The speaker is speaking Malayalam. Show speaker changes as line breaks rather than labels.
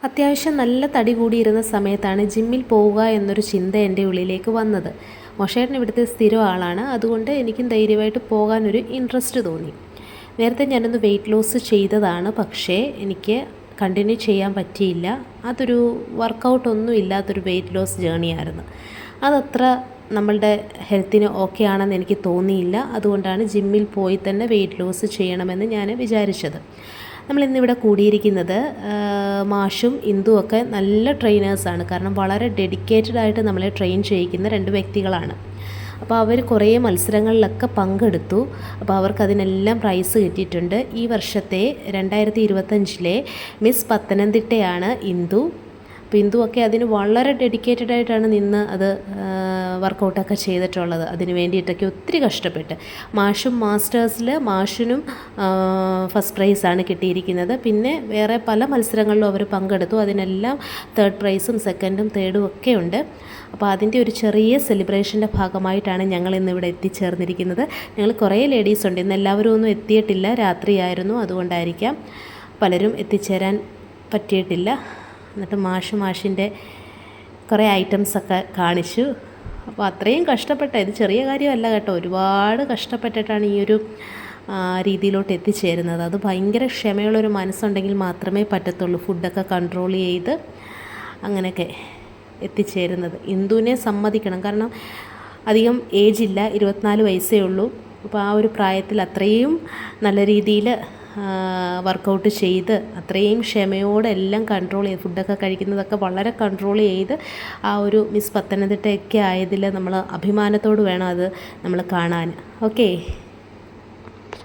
അത്യാവശ്യം നല്ല തടി കൂടിയിരുന്ന സമയത്താണ് ജിമ്മിൽ പോവുക എന്നൊരു ചിന്ത എൻ്റെ ഉള്ളിലേക്ക് വന്നത്. മൊഷേട്ടൻ ഇവിടുത്തെ സ്ഥിരം ആളാണ്, അതുകൊണ്ട് എനിക്കും ധൈര്യമായിട്ട് പോകാനൊരു ഇൻട്രസ്റ്റ് തോന്നി. നേരത്തെ ഞാനൊന്ന് വെയിറ്റ് ലോസ് ചെയ്തതാണ്, പക്ഷേ എനിക്ക് കണ്ടിന്യൂ ചെയ്യാൻ പറ്റിയില്ല. അതൊരു വർക്കൗട്ടൊന്നും ഇല്ലാത്തൊരു വെയിറ്റ് ലോസ് ജേണിയായിരുന്നു. അതത്ര നമ്മളുടെ ഹെൽത്തിന് ഓക്കെ ആണെന്ന് എനിക്ക് തോന്നിയില്ല. അതുകൊണ്ടാണ് ജിമ്മിൽ പോയി തന്നെ വെയിറ്റ് ലോസ് ചെയ്യണമെന്ന് ഞാൻ വിചാരിച്ചത്. നമ്മളിന്നിവിടെ കൂടിയിരിക്കുന്നത് മാഷും ഇന്ദുവൊക്കെ നല്ല ട്രെയിനേഴ്സാണ്. കാരണം വളരെ ഡെഡിക്കേറ്റഡ് ആയിട്ട് നമ്മളെ ട്രെയിൻ ചെയ്യിക്കുന്ന രണ്ട് വ്യക്തികളാണ്. അപ്പോൾ അവർ കുറേ മത്സരങ്ങളിലൊക്കെ പങ്കെടുത്തു. അപ്പോൾ അവർക്കതിനെല്ലാം പ്രൈസ് കിട്ടിയിട്ടുണ്ട്. ഈ വർഷത്തെ 2025 മിസ് പത്തനംതിട്ടയാണ് ഇന്ദു. അപ്പോൾ ഇന്ദുവൊക്കെ അതിന് വളരെ ഡെഡിക്കേറ്റഡ് ആയിട്ടാണ് നിന്ന് അത് വർക്കൗട്ടൊക്കെ ചെയ്തിട്ടുള്ളത്. അതിന് വേണ്ടിയിട്ടൊക്കെ ഒത്തിരി കഷ്ടപ്പെട്ട്. മാഷും മാസ്റ്റേഴ്സിൽ മാഷിനും ഫസ്റ്റ് പ്രൈസാണ് കിട്ടിയിരിക്കുന്നത്. പിന്നെ വേറെ പല മത്സരങ്ങളിലും അവർ പങ്കെടുത്തു. അതിനെല്ലാം തേർഡ് പ്രൈസും സെക്കൻഡും തേർഡും ഒക്കെ ഉണ്ട്. അപ്പോൾ അതിൻ്റെ ഒരു ചെറിയ സെലിബ്രേഷൻ്റെ ഭാഗമായിട്ടാണ് ഞങ്ങൾ ഇന്നിവിടെ എത്തിച്ചേർന്നിരിക്കുന്നത്. ഞങ്ങൾ കുറേ ലേഡീസ് ഉണ്ട്. ഇന്ന് എല്ലാവരും ഒന്നും എത്തിയിട്ടില്ല, രാത്രിയായിരുന്നു, അതുകൊണ്ടായിരിക്കാം പലരും എത്തിച്ചേരാൻ പറ്റിയിട്ടില്ല. എന്നിട്ട് മാഷിൻ്റെ കുറേ ഐറ്റംസൊക്കെ കാണിച്ചു. അപ്പോൾ അത്രയും കഷ്ടപ്പെട്ട, ഇത് ചെറിയ കാര്യമല്ല കേട്ടോ, ഒരുപാട് കഷ്ടപ്പെട്ടിട്ടാണ് ഈ ഒരു രീതിയിലോട്ട് എത്തിച്ചേരുന്നത്. അത് ഭയങ്കര ക്ഷമയുള്ളൊരു മനസ്സുണ്ടെങ്കിൽ മാത്രമേ പറ്റത്തുള്ളൂ. ഫുഡൊക്കെ കൺട്രോൾ ചെയ്ത് അങ്ങനെയൊക്കെ എത്തിച്ചേരുന്നത്. ഇന്ദുവിനെ സമ്മതിക്കണം, കാരണം അധികം ഏജില്ല, 24 വയസ്സേ ഉള്ളൂ. അപ്പോൾ ആ ഒരു പ്രായത്തിൽ അത്രയും നല്ല രീതിയിൽ വർക്കൗട്ട് ചെയ്ത് അത്രയും ക്ഷമയോടെ എല്ലാം കൺട്രോൾ ചെയ്ത് ഫുഡൊക്കെ കഴിക്കുന്നതൊക്കെ വളരെ കൺട്രോൾ ചെയ്ത് ആ ഒരു മിസ് പത്തനംതിട്ടയൊക്കെ ആയതിൽ നമ്മൾ അഭിമാനത്തോട് വേണം അത് നമ്മൾ കാണാൻ. ഓക്കേ.